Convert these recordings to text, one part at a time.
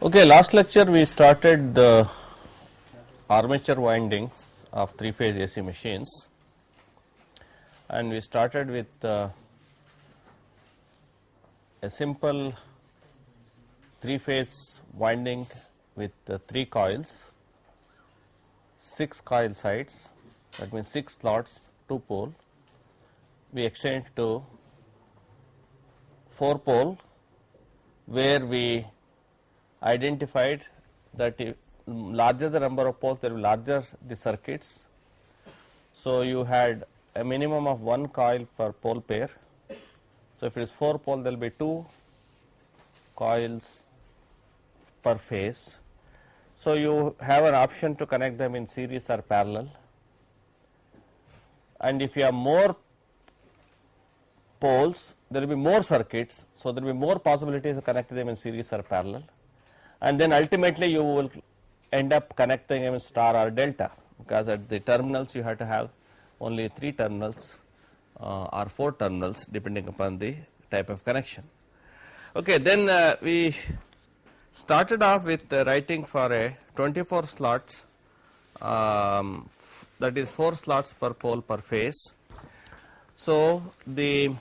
Okay, last lecture we started the armature windings of three-phase AC machines, and we started with a simple three-phase winding with 3 coils, 6 coil sides, that means 6 slots, 2 pole. We extend to 4 pole, where we identified that if larger the number of poles, there will be larger the circuits. So, you had a minimum of 1 coil per pole pair. So, if it is 4 pole, there will be 2 coils per phase. So, you have an option to connect them in series or parallel, and if you have more poles, there will be more circuits. So, there will be more possibilities to connect them in series or parallel, and then ultimately you will end up connecting them in star or delta, because at the terminals you have to have only 3 terminals or 4 terminals depending upon the type of connection. Okay, then we started off with writing for a 24 slots, that is 4 slots per pole per phase. So, we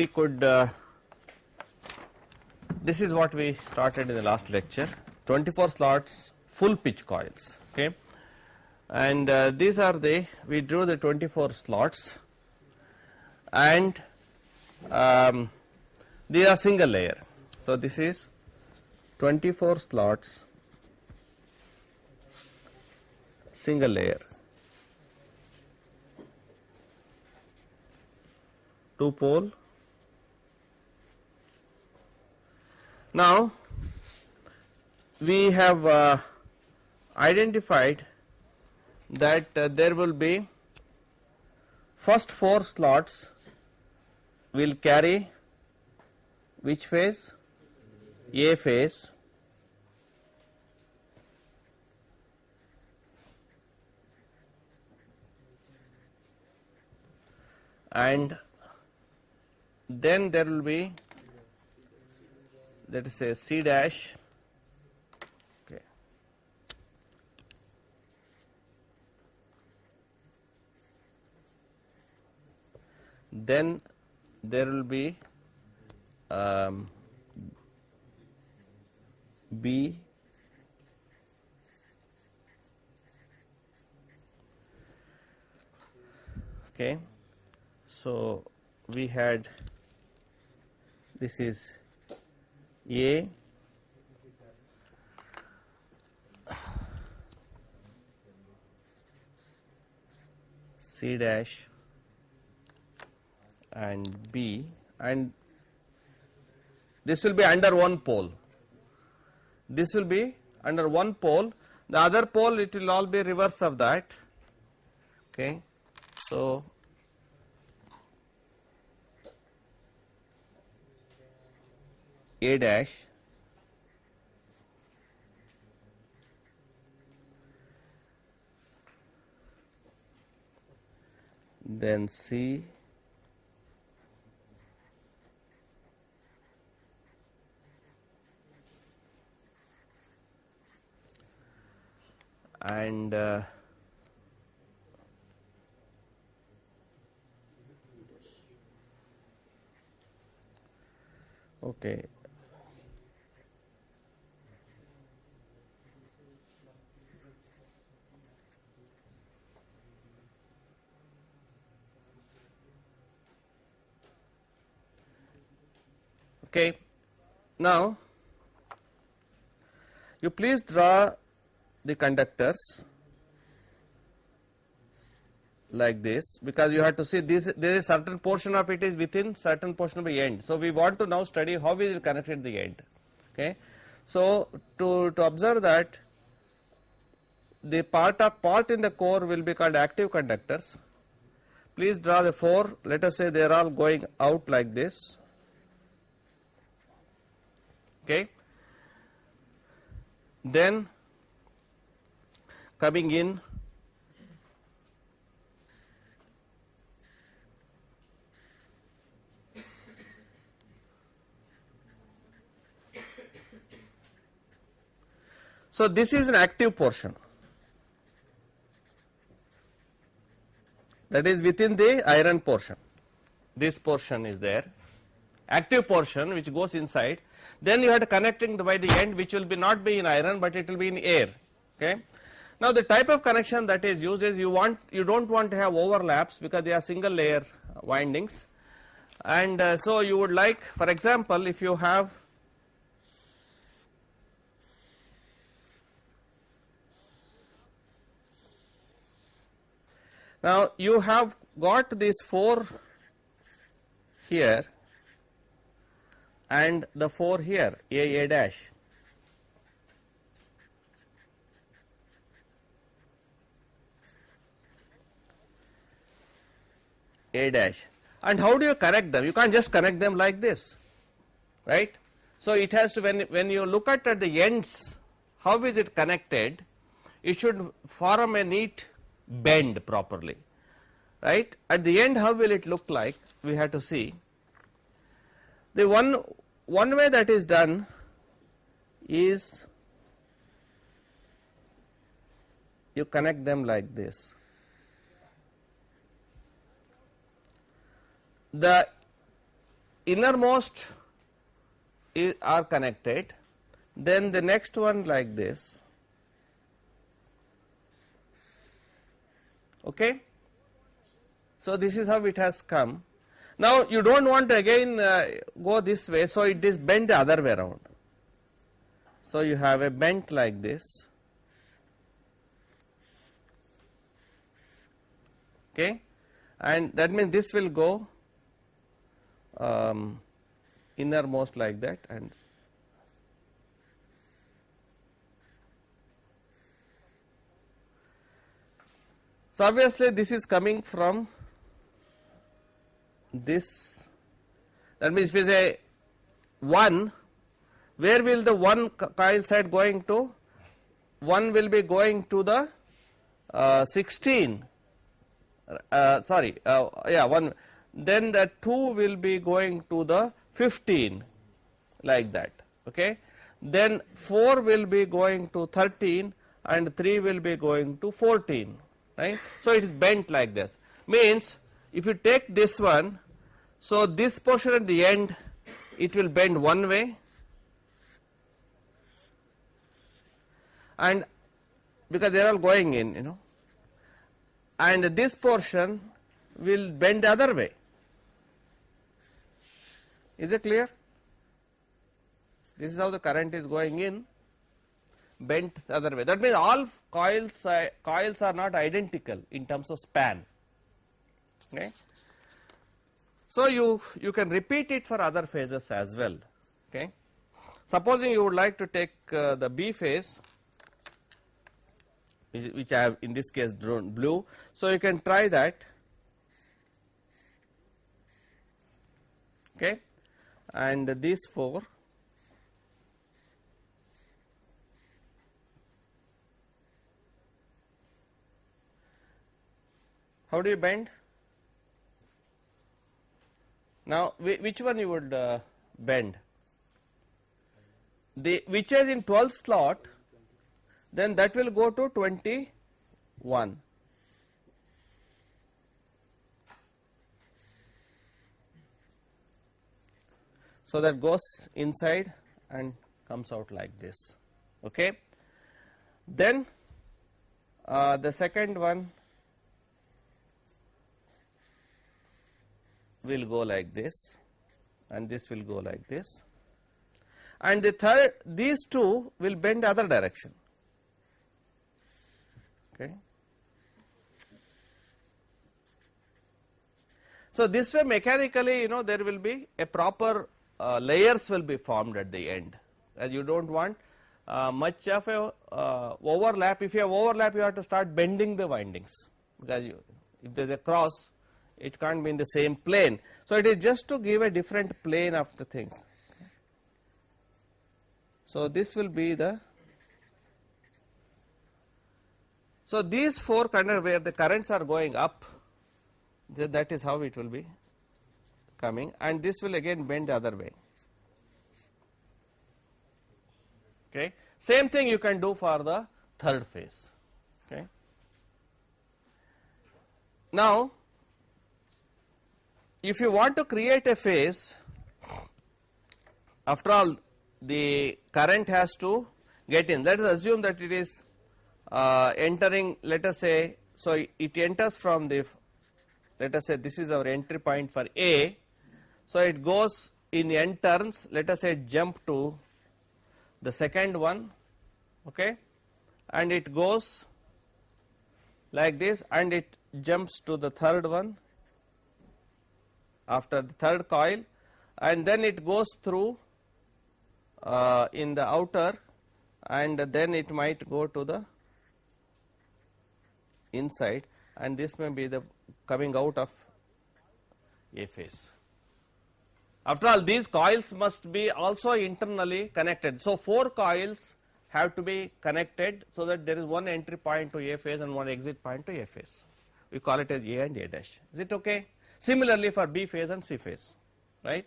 could this is what we started in the last lecture, 24 slots full pitch coils, okay, and these are we drew the 24 slots, and these are single layer. So, this is 24 slots single layer, 2 pole. Now, we have identified that there will be first 4 slots will carry which phase? A phase, and then there will be, let us say, C dash, okay, then there will be B, okay. So, we had, this is A, C dash and B, and this will be under one pole. This will be under one pole, the other pole it will all be reverse of that, okay. So, A dash, then C, and okay, okay. Now, you please draw the conductors like this, because you have to see this, there is certain portion of it is within certain portion of the end. So, we want to now study how we will connect at the end, okay. So, to observe that, the part in the core will be called active conductors. Please draw the 4, let us say they are all going out like this, okay. Then coming in, So this is an active portion, that is within the iron portion. This portion is there, active portion which goes inside. Then you have to connecting by the end, which will be not be in iron, but it will be in air. Okay. Now the type of connection that is used is you don't want to have overlaps because they are single layer windings, and so you would like, for example, if you have now you have got these 4 here and the 4 here, A dash. A dash. And how do you connect them? You can't just connect them like this, right? So it has to, when you look at the ends, how is it connected? It should form a neat bend properly, right? At the end, how will it look like? We have to see. The one way that is done is you connect them like this. The innermost are connected, then the next one like this. Okay. So this is how it has come. Now you don't want to again go this way, so it is bent the other way around. So you have a bent like this. Okay, and that means this will go innermost like that, and so obviously this is coming from this. That means if we say 1, where will the one coil side going to? 1 will be going to the 16. Yeah, 1. Then the 2 will be going to the 15, like that. Okay. Then 4 will be going to 13 and 3 will be going to 14, right. So it is bent like this. Means if you take this one, so this portion at the end, it will bend one way, and because they are all going in, you know, and this portion will bend the other way. Is it clear? This is how the current is going in, bent the other way. That means all coils are not identical in terms of span. Okay. So you can repeat it for other phases as well. Okay. Supposing you would like to take the B phase, which I have in this case drawn blue, so you can try that. Okay. And these 4, how do you bend? Now which one you would bend? Which is in 12th slot, then that will go to 21. So that goes inside and comes out like this. Okay. Then the second one will go like this, and this will go like this, and the third, these two will bend the other direction. Okay. So this way mechanically, you know, there will be a proper layers will be formed at the end, as you don't want much of a overlap. If you have overlap, you have to start bending the windings, because if there is a cross, it can't be in the same plane. So it is just to give a different plane of the things. So this will be the, so these 4 conductors where the currents are going up, that is how it will be coming, and this will again bend the other way. Okay. Same thing you can do for the third phase. Okay. Now, if you want to create a phase, after all the current has to get in. Let us assume that it is entering, let us say, so it enters from the, let us say this is our entry point for A. So it goes in n turns, let us say jump to the second one, okay, and it goes like this and it jumps to the third one after the third coil, and then it goes through in the outer, and then it might go to the inside, and this may be the coming out of A phase. After all, these coils must be also internally connected. So 4 coils have to be connected so that there is one entry point to A phase and one exit point to A phase. We call it as A and A dash. Is it okay? Similarly for B phase and C phase, right?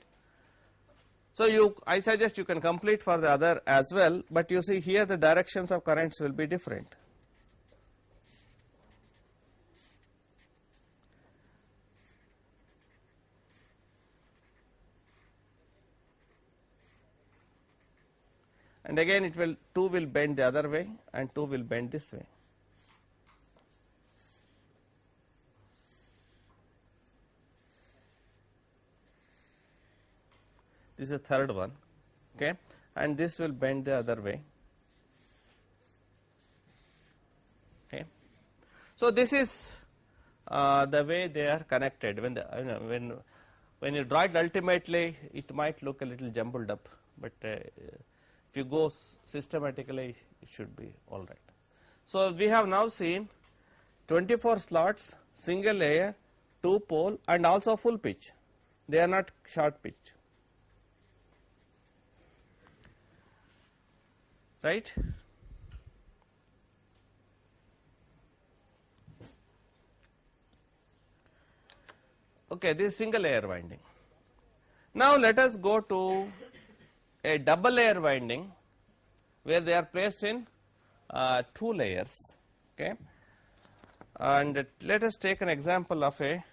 So I suggest you can complete for the other as well, but you see here the directions of currents will be different. And again it will, 2 will bend the other way and 2 will bend this way. This is the third one, okay, and this will bend the other way. Okay. So this is the way they are connected. When you draw it, ultimately it might look a little jumbled up, but if you go systematically, it should be all right. So we have now seen 24 slots, single layer, 2 pole, and also full pitch. They are not short pitch, right? Okay, this is single layer winding. Now let us go to a double layer winding where they are placed in 2 layers, okay, and let us take an example of a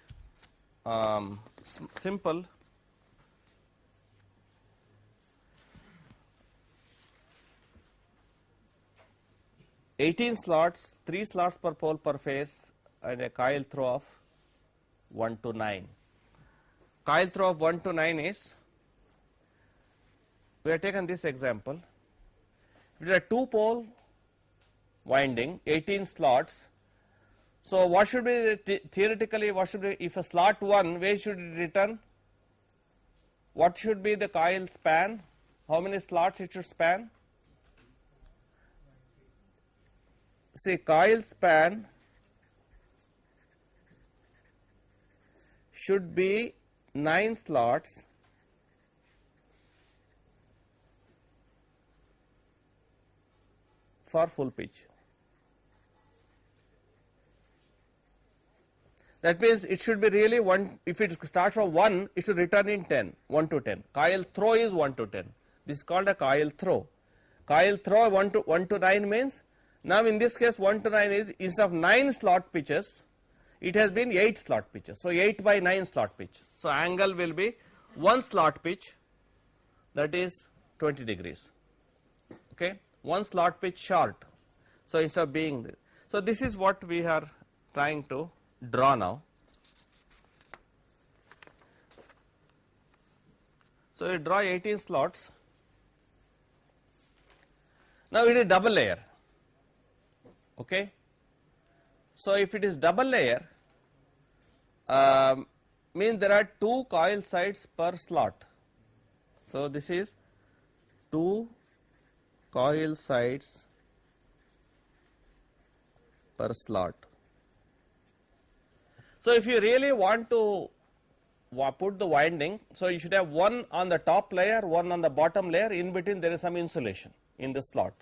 simple (18 slots, 3 slots per pole per phase, and a coil throw of 1 to 9. Coil throw of 1 to 9 is, we have taken this example. If it is a 2 pole winding, 18 slots. So what should be theoretically, what should be, if a slot 1, where should it return? What should be the coil span? How many slots it should span? See, coil span should be 9 slots for full pitch. That means it should be really 1, if it starts from 1, it should return in 10, 1 to 10. Coil throw is 1 to 10. This is called a coil throw. Coil throw 1 to 9 means, now in this case 1 to 9 is, instead of 9 slot pitches, it has been 8 slot pitches. So 8 by 9 slot pitch. So angle will be 1 slot pitch, that is 20 degrees. Okay, 1 slot pitch short. So instead of being, so this is what we are trying to draw now. So you draw 18 slots. Now it is double layer. Okay. So if it is double layer, means there are 2 coil sides per slot. So this is 2 coil sides per slot. So if you really want to put the winding, so you should have 1 on the top layer, 1 on the bottom layer, in between there is some insulation in the slot.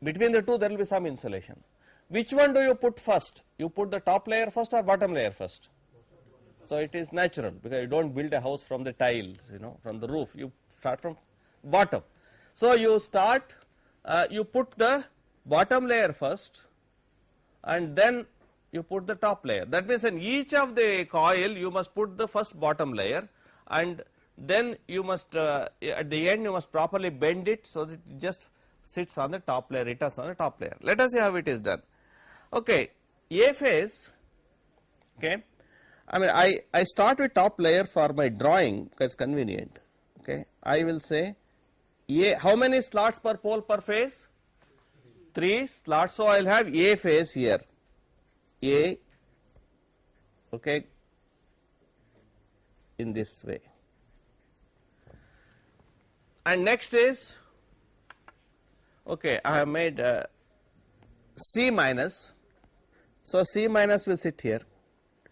Between the 2 there will be some insulation. Which one do you put first? You put the top layer first or bottom layer first? So it is natural, because you don't build a house from the tiles, from the roof, you start from bottom. So you start you put the bottom layer first and then you put the top layer. That means in each of the coil you must put the first bottom layer, and then you must at the end you must properly bend it so that it just sits on the top layer, returns on the top layer. Let us see how it is done. Okay, A phase, okay, I mean I start with top layer for my drawing because it's convenient. Okay, I will say A, how many slots per pole per phase? 3 slots. So I will have A phase here, A, okay, in this way. And next is, okay, I have made C minus. So C minus will sit here.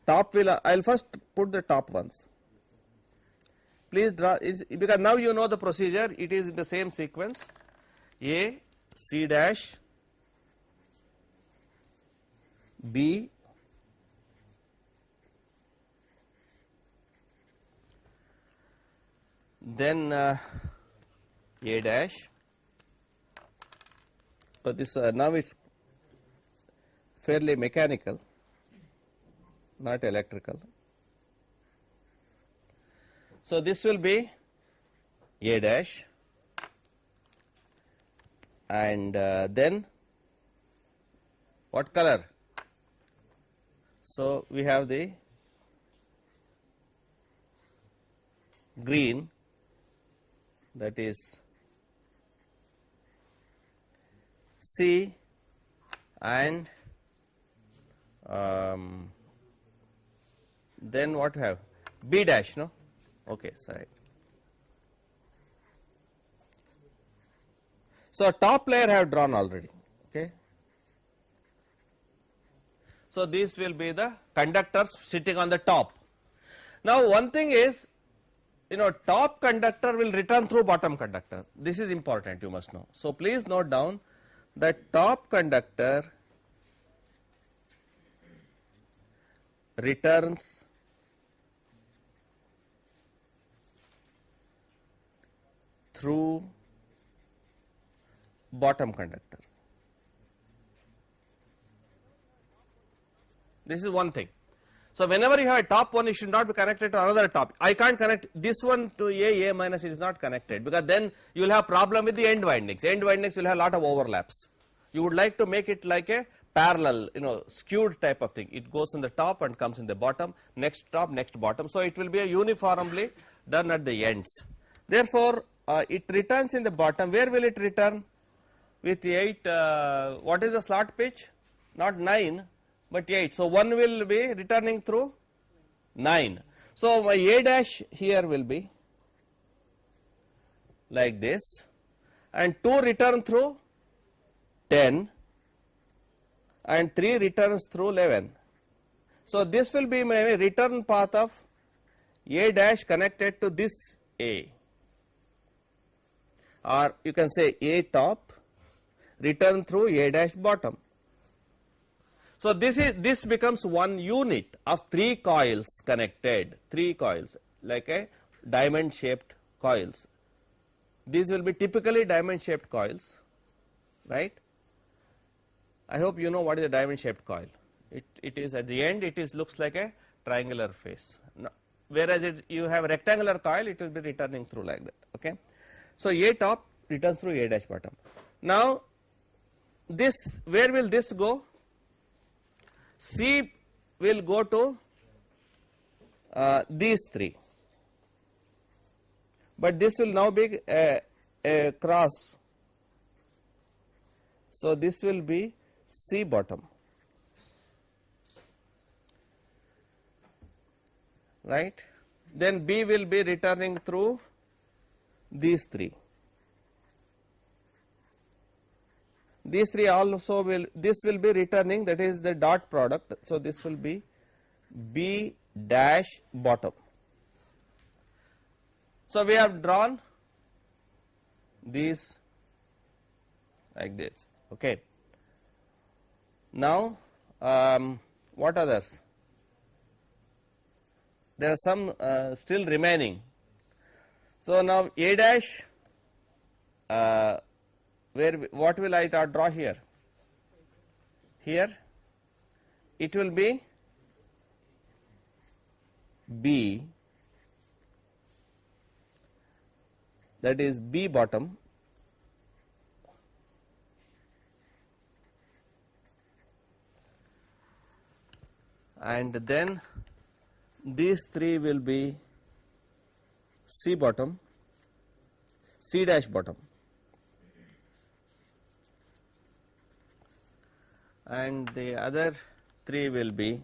Top will, I will first put the top ones. Please draw, because now you know the procedure, it is in the same sequence. A, C dash, B, then A dash. But this now it's fairly mechanical, not electrical. So this will be A dash, and then what color? So we have the green, that is C, and then what have? B dash, no? Okay, sorry. So top layer I have drawn already, okay. So these will be the conductors sitting on the top. Now one thing is, you know, top conductor will return through bottom conductor. This is important, you must know. So please note down that top conductor returns through bottom conductor. This is one thing. So whenever you have a top one, it should not be connected to another top. I can't connect this one to A minus, it is not connected, because then you will have problem with the end windings. End windings will have a lot of overlaps. You would like to make it like a parallel, you know, skewed type of thing. It goes in the top and comes in the bottom, next top, next bottom. So it will be a uniformly done at the ends. Therefore, it returns in the bottom. Where will it return? With 8, what is the slot pitch? Not 9, but 8. So 1 will be returning through 9. So my A dash here will be like this, and 2 return through 10, and 3 returns through 11. So this will be my return path of A dash connected to this A, or you can say A top return through A dash bottom. So this becomes one unit of 3 coils connected, 3 coils like a diamond shaped coils. These will be typically diamond shaped coils, right? I hope you know what is a diamond shaped coil. It is at the end, it is looks like a triangular face. Now, whereas you have a rectangular coil, it will be returning through like that. Okay. So A top returns through A dash bottom. Now this, where will this go? C will go to these 3, but this will now be a cross. So this will be C bottom, right? Then B will be returning through these 3. These 3 also will, this will be returning, that is the dot product. So this will be B dash bottom. So we have drawn these like this. Okay. Now what others? There are some still remaining. So now A dash what will I draw here? Here it will be B, that is B bottom, and then these three will be C bottom, C dash bottom, and the other three will be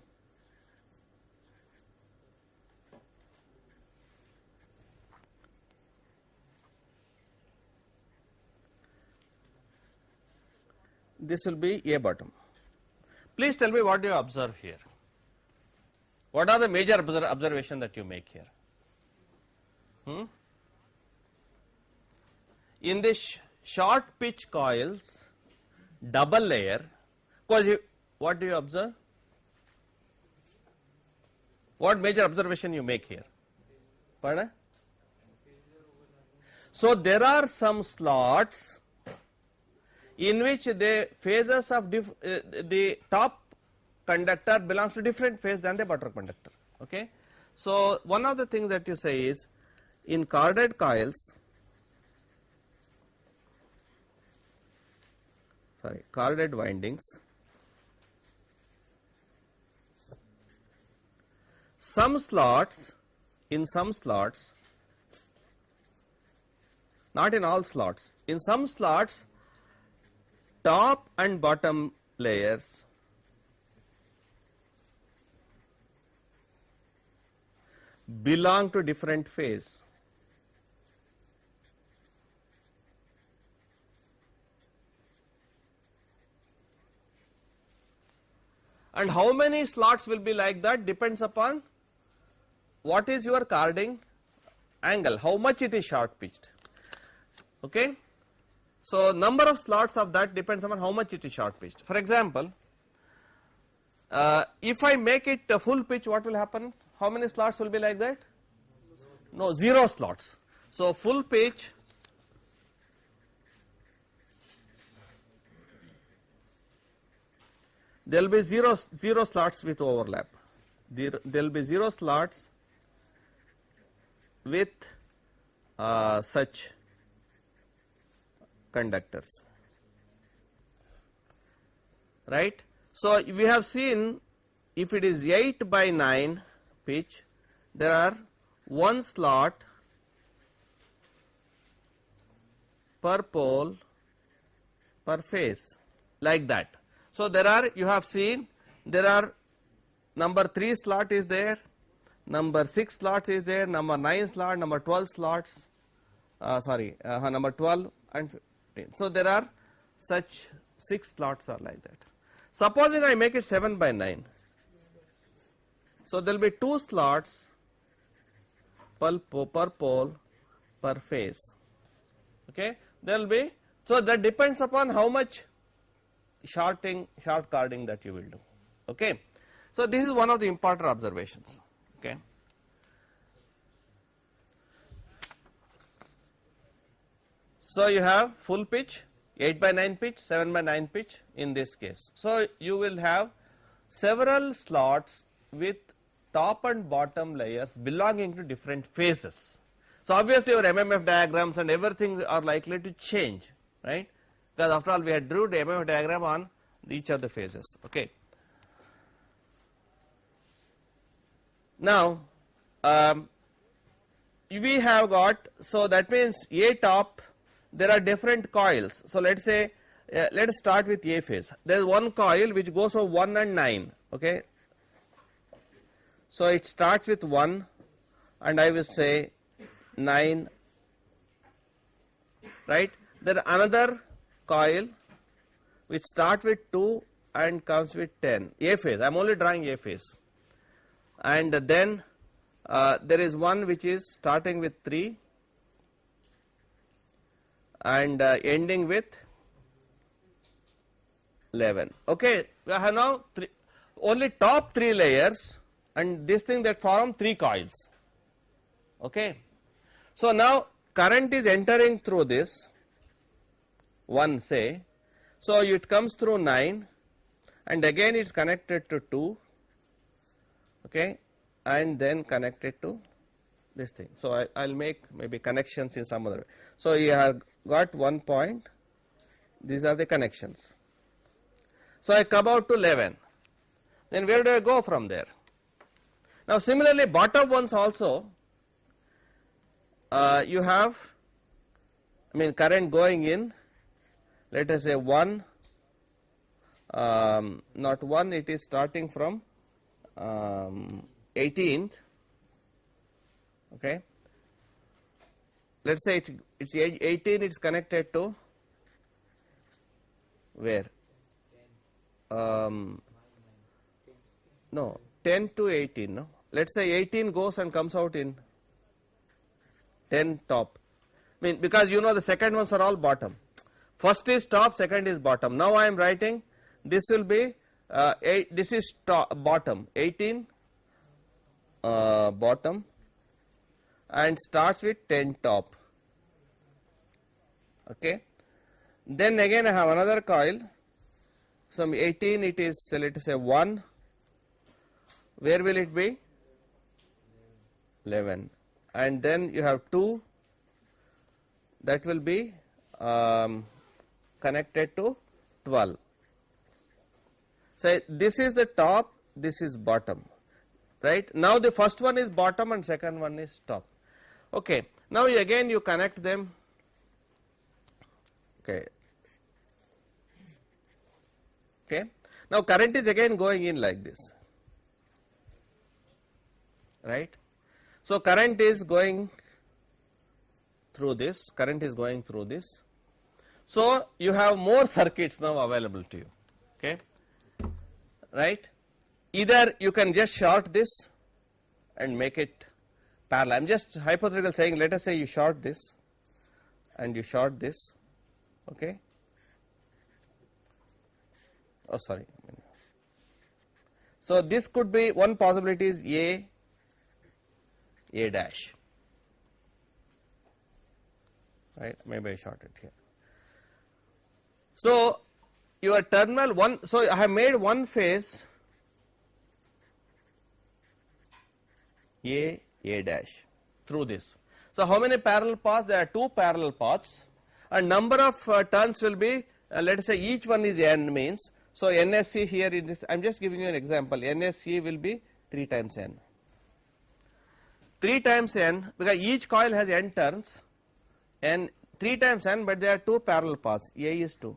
this will be A bottom. Please tell me what do you observe here? What are the major observation that you make here? In this short pitch coils, double layer, because what do you observe? What major observation you make here? Pardon? So there are some slots in which the phases of the top conductor belongs to different phase than the bottom conductor. Okay. So one of the things that you say is, in corded coils, corded windings, some slots, not in all slots, in some slots, top and bottom layers belong to different phase. And how many slots will be like that depends upon what is your carding angle, how much it is short pitched. Okay. So number of slots of that depends upon how much it is short pitched. For example, if I make it a full pitch, what will happen? How many slots will be like that? No, 0 slots. So full pitch, there will be zero slots with overlap. There will be 0 slots with such conductors, right? So we have seen, if it is 8 by 9 pitch, there are 1 slot per pole per phase, like that. So there are, you have seen, there are number 3 slot is there, number 6 slots is there, number 9 slot, number 12 slots, number 12 and 15. So there are such 6 slots are like that. Supposing I make it 7 by 9, so there will be 2 slots per pole per phase. Okay, there will be, so that depends upon how much short carding that you will do. Okay, so this is one of the important observations. Okay. So you have full pitch, 8 by 9 pitch, 7 by 9 pitch in this case. So you will have several slots with top and bottom layers belonging to different phases. So obviously your MMF diagrams and everything are likely to change, right? Because after all we had drew the MMF diagram on each of the phases. Okay. Now we have got, so that means A top, there are different coils. So let us say, let us start with A phase. There is one coil which goes from 1 and 9. Okay. So it starts with 1 and I will say 9, right. Then another coil which starts with 2 and comes with 10, A phase. I am only drawing A phase. And then there is one which is starting with 3 and ending with 11. Okay, we have now only top 3 layers and this thing that form 3 coils. Okay. So now current is entering through this 1 say. So it comes through 9 and again it's connected to 2, okay, and then connected to this thing. So I'll make maybe connections in some other way. So you have got 1 point, these are the connections. So I come out to 11, then where do I go from there? Now similarly bottom ones also, you have, I mean current going in, let us say 1, not 1, it is starting from 18th, okay. Let us say it's 18, it's connected to where? No, 10 to 18, no. Let us say 18 goes and comes out in 10 top. I mean because you know the second ones are all bottom. First is top, second is bottom. Now I am writing this will be this is top, bottom 18 bottom and starts with 10 top, okay. Then again I have another coil, some 18 it is, let us say 1, where will it be? 11, and then you have 2 that will be connected to 12. So this is the top, this is bottom, right. Now the first one is bottom and second one is top, okay. Now again you connect them, okay. Okay. Now current is again going in like this, right. So current is going through this, current is going through this. So you have more circuits now available to you, okay, right. Either you can just short this and make it parallel. I am just hypothetical saying, let us say you short this and you short this, okay. Oh sorry. So this could be, one possibility is A dash, right, maybe I short it here. So your terminal 1, so I have made one phase A dash through this. So how many parallel paths? There are 2 parallel paths and number of turns will be, let us say each one is n means, so NSC here in this, I am just giving you an example, NSC will be 3 times n. 3 times n, because each coil has n turns, and 3 times n, but there are 2 parallel paths, A is 2.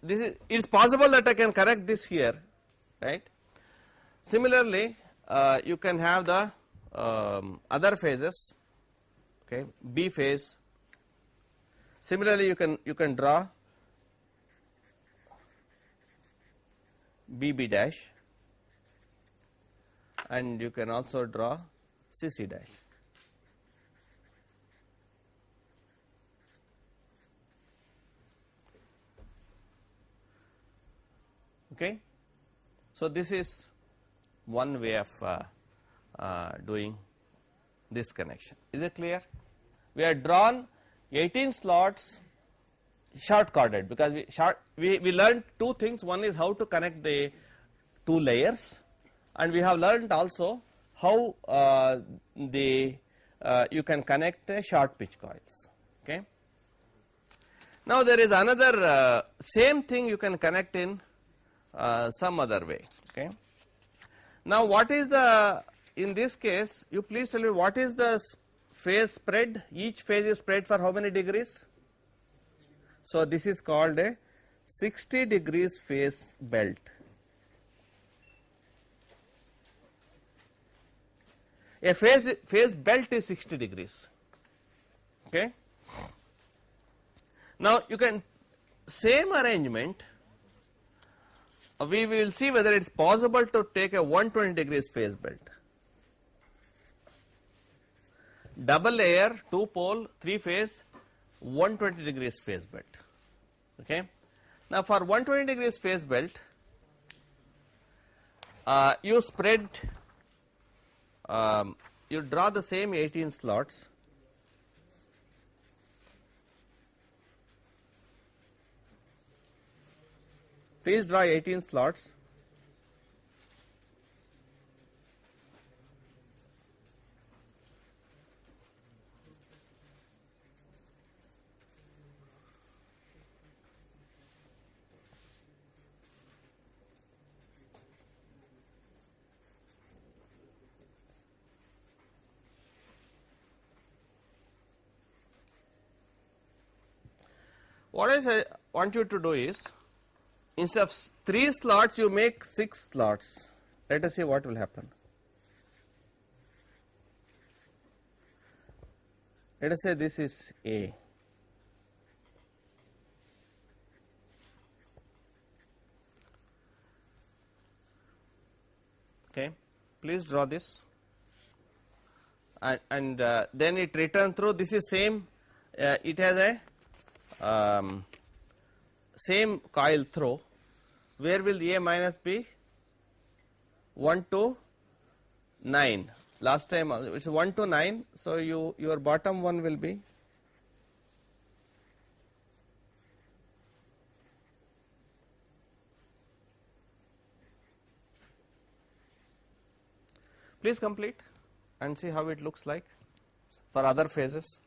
This is, it's possible that I can correct this here, right. Similarly, you can have the other phases, okay, B phase. Similarly, you can draw BB dash, and you can also draw CC dash. Okay. So this is one way of doing this connection. Is it clear? We have drawn 18 slots short corded, because we learned 2 things. One is how to connect the 2 layers, and we have learned also how you can connect short pitch coils, okay. Now there is another same thing you can connect in some other way, okay. Now what is the, in this case you please tell me what is the phase spread? Each phase is spread for how many degrees? So this is called a 60 degrees phase belt. A phase belt is 60 degrees, okay. Now you can, same arrangement, we will see whether it is possible to take a 120 degrees phase belt. Double layer, 2 pole, 3 phase, 120 degrees phase belt, okay. Now for 120 degrees phase belt, you spread, you draw the same 18 slots, Please draw 18 slots. What I want you to do is, instead of 3 slots, you make 6 slots. Let us see what will happen. Let us say this is A. Okay, please draw this, and then it return through. This is same. It has a same coil throw. Where will the A minus be? 1 to 9. Last time it's 1 to 9. So your bottom one will be please complete and see how it looks like for other phases.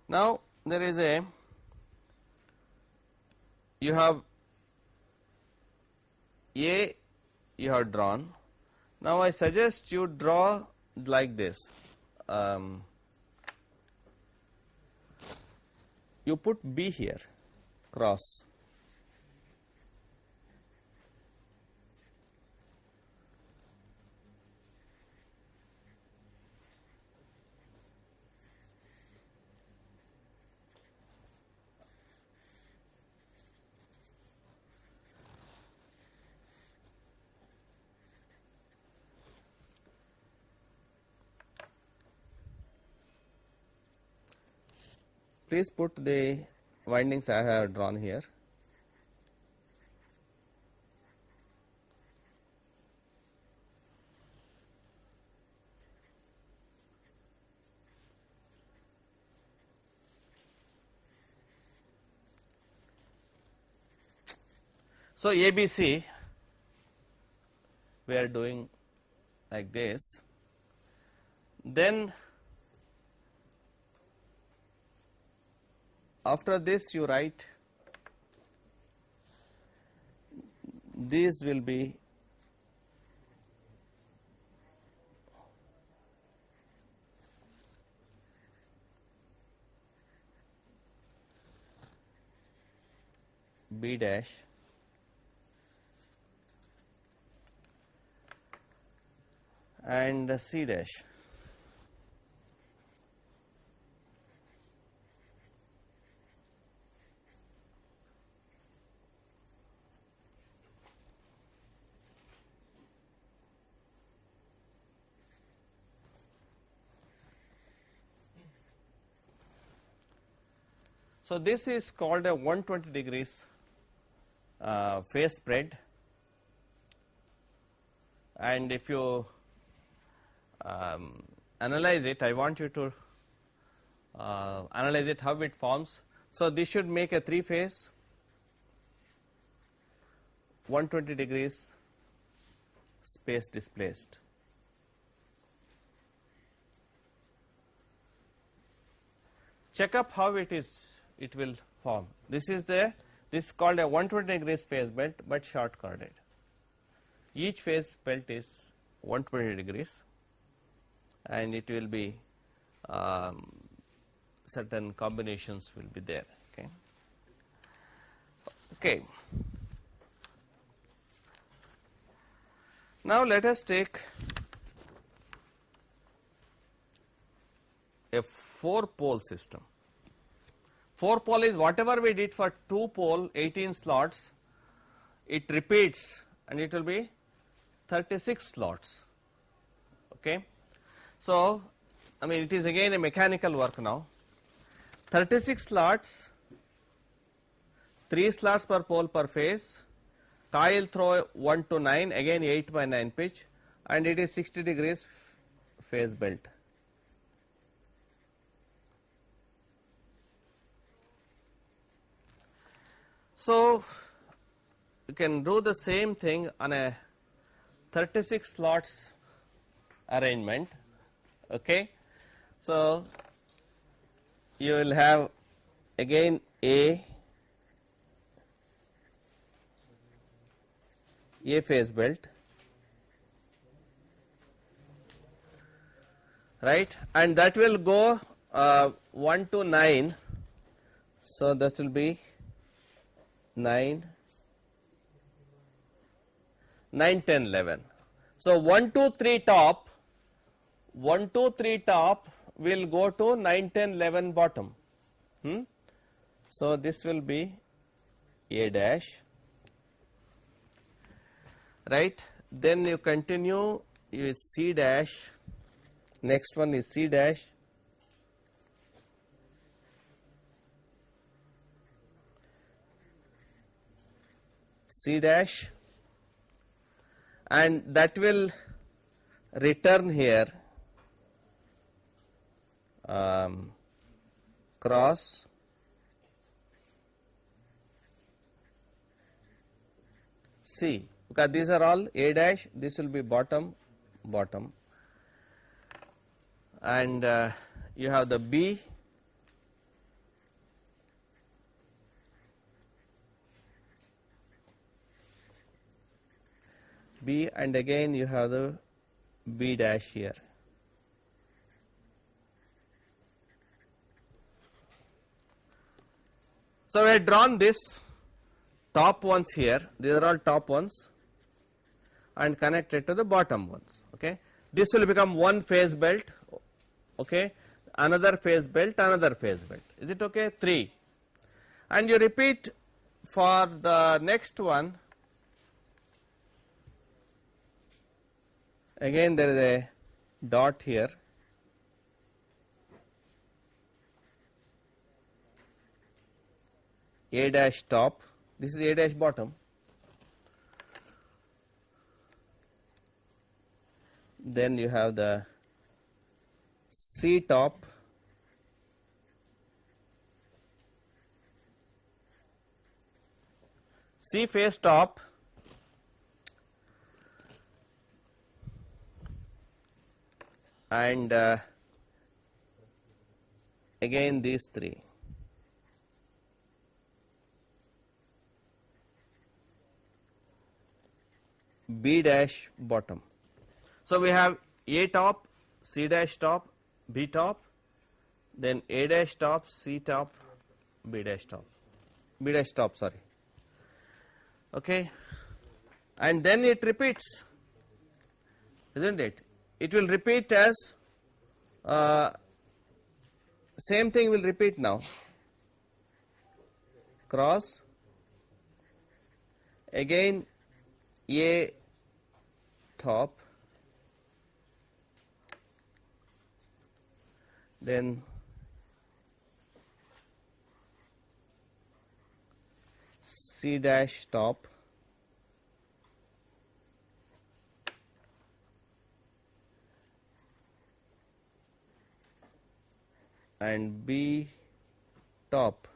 Now there is you have A you have drawn. Now I suggest you draw like this. You put B here, cross. Please put the windings I have drawn here. So ABC we are doing like this. Then after this you write these will be B dash and C dash. So this is called a 120 degrees phase spread, and if you analyze it, I want you to analyze it how it forms. So this should make a 3 phase 120 degrees space displaced. Check up how it will form. This is called a 120 degrees phase belt, but short chorded. Each phase belt is 120 degrees, and it will be certain combinations will be there. Okay. Okay. Now let us take a 4-pole system. 4-pole is whatever we did for 2-pole 18 slots, it repeats and it will be 36 slots. Okay. So, I mean it is again a mechanical work now. 36 slots, 3 slots per pole per phase, coil throw 1 to 9, again 8 by 9 pitch, and it is 60 degrees phase belt. So, you can do the same thing on a 36 slots arrangement. Okay. So, you will have again A phase belt, right, and that will go 1 to 9. So, that will be 9, 9, 10, 11. So, 1, 2, 3 top, 1, 2, 3 top will go to 9, 10, 11 bottom. So, this will be A dash, right. Then you continue with C dash, next one is C dash, C dash, and that will return here cross C, because these are all A dash, this will be bottom, bottom, and you have the B, B, and again you have the B dash here. So, we have drawn this top ones here, these are all top ones, and connected to the bottom ones. Okay. This will become one phase belt, okay, another phase belt, another phase belt. Is it okay? 3. And you repeat for the next one. Again there is a dot here, A dash top, this is A dash bottom, then you have the C top, C phase top, and again these 3. B dash bottom. So, we have A top, C dash top, B top, then A dash top, C top, B dash top, B dash top, sorry. Okay. And then it repeats, isn't it? It will repeat as same thing will repeat now, cross, again A top, then C dash top, and B top.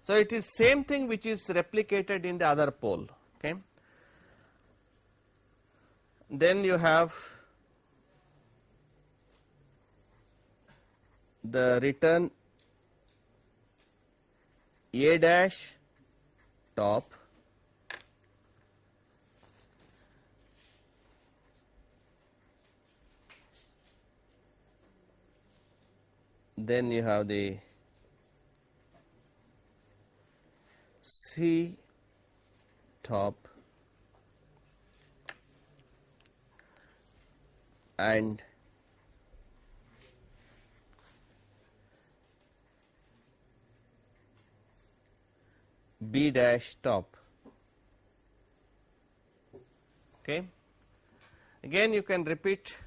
So, it is same thing which is replicated in the other pole. Okay. Then you have the return A dash top, then you have the C top, and B dash top. Okay. Again you can repeat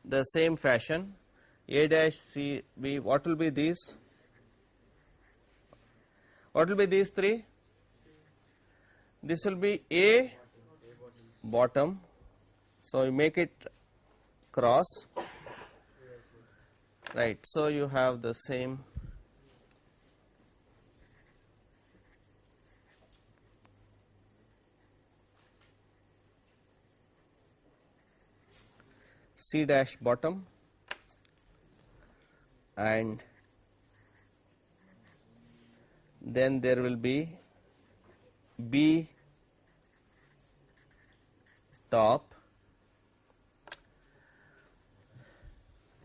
the same fashion. A dash C B, what will be these? What will be these three? This will be A bottom, so you make it cross, right. So you have the same C dash bottom and then there will be B top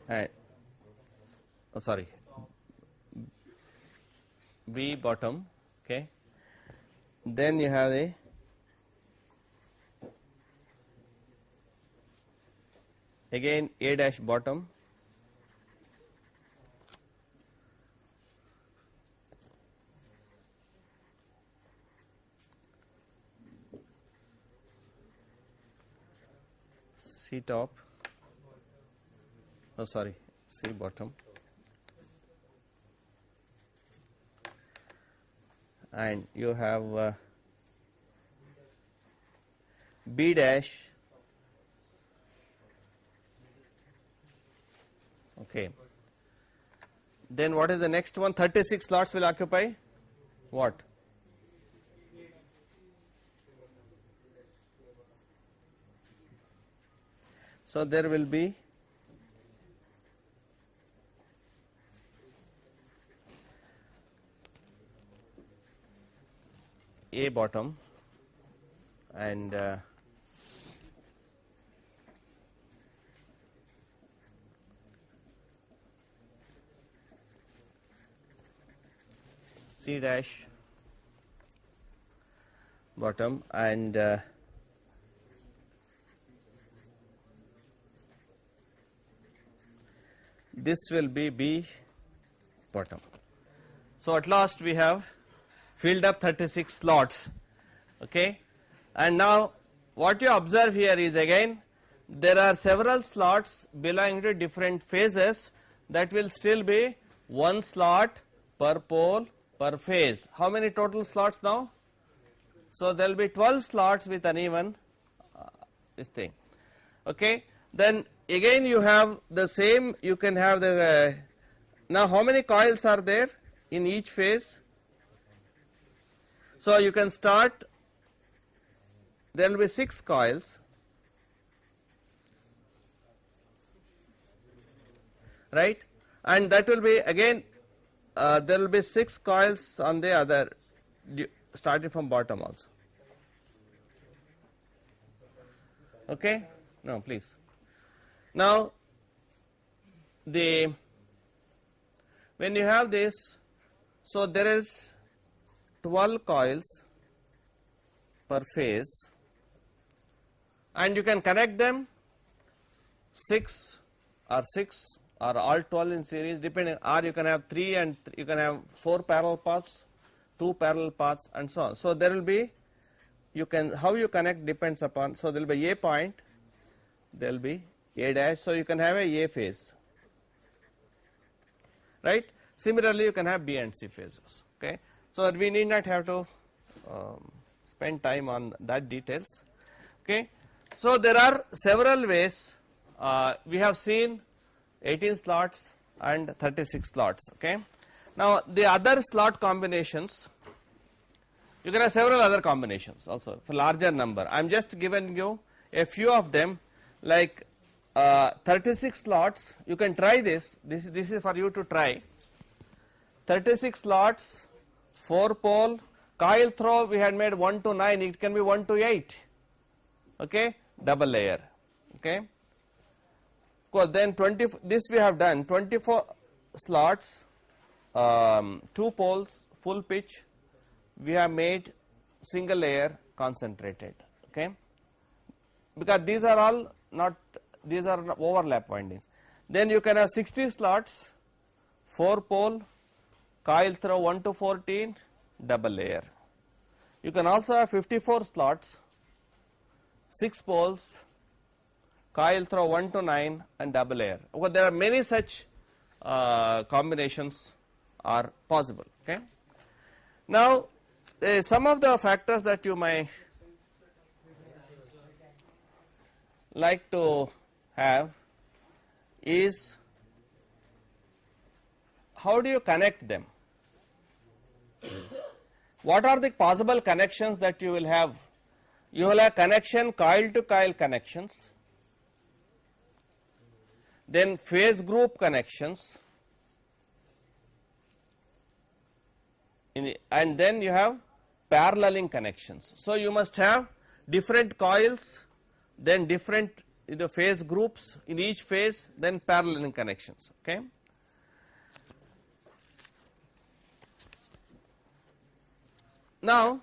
and B bottom, okay. Then you have a again A dash bottom C top, C bottom and you have B dash, okay. Then what is the next one? 36 slots will occupy what? So there will be A bottom and C dash bottom and this will be B bottom. So at last we have filled up 36 slots, okay. And now what you observe here is again there are several slots belonging to different phases, that will still be one slot per pole per phase. How many total slots now? So there will be 12 slots with uneven this thing, okay. Then again you have the same, you can have the now how many coils are there in each phase? So you can start, there will be 6 coils, right, and that will be again there will be 6 coils on the other starting from bottom also, okay. No, please. Now when you have this, so there is 12 coils per phase and you can connect them 6 or all 12 in series, depending, or you can have 3 and you can have 4 parallel paths, 2 parallel paths and so on. So there will be, you can, how you connect depends upon, so there will be A point, there will be A dash, so you can have a phase, right. Similarly you can have B and C phases, okay. So we need not have to spend time on that details, okay. So there are several ways, we have seen 18 slots and 36 slots, okay. Now the other slot combinations, you can have several other combinations also for larger number. I am just giving you a few of them, like 36 slots, you can try this is for you to try. 36 slots, 4 pole, coil throw we had made 1 to 9, it can be 1 to 8, okay, double layer, okay. Then 20, this we have done 24 slots, 2 poles, full pitch, we have made single layer concentrated, okay, because these are all not, these are overlap windings. Then you can have 60 slots, 4 pole, coil throw 1 to 14, double layer. You can also have 54 slots, 6 poles, coil throw 1 to 9 and double layer. Okay, there are many such combinations are possible. Okay. Now, some of the factors that you may like to have is how do you connect them? What are the possible connections that you will have? You will have connection coil to coil connections, then phase group connections, and then you have paralleling connections. So, you must have different coils, then different phase groups in each phase, then paralleling connections. Okay. Now,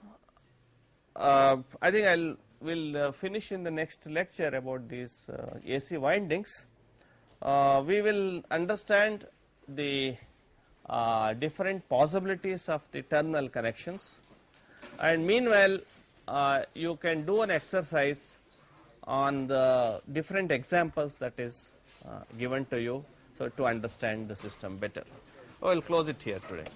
I think will finish in the next lecture about these AC windings. We will understand the different possibilities of the terminal connections, and meanwhile you can do an exercise on the different examples that is given to you, so to understand the system better. I will close it here today.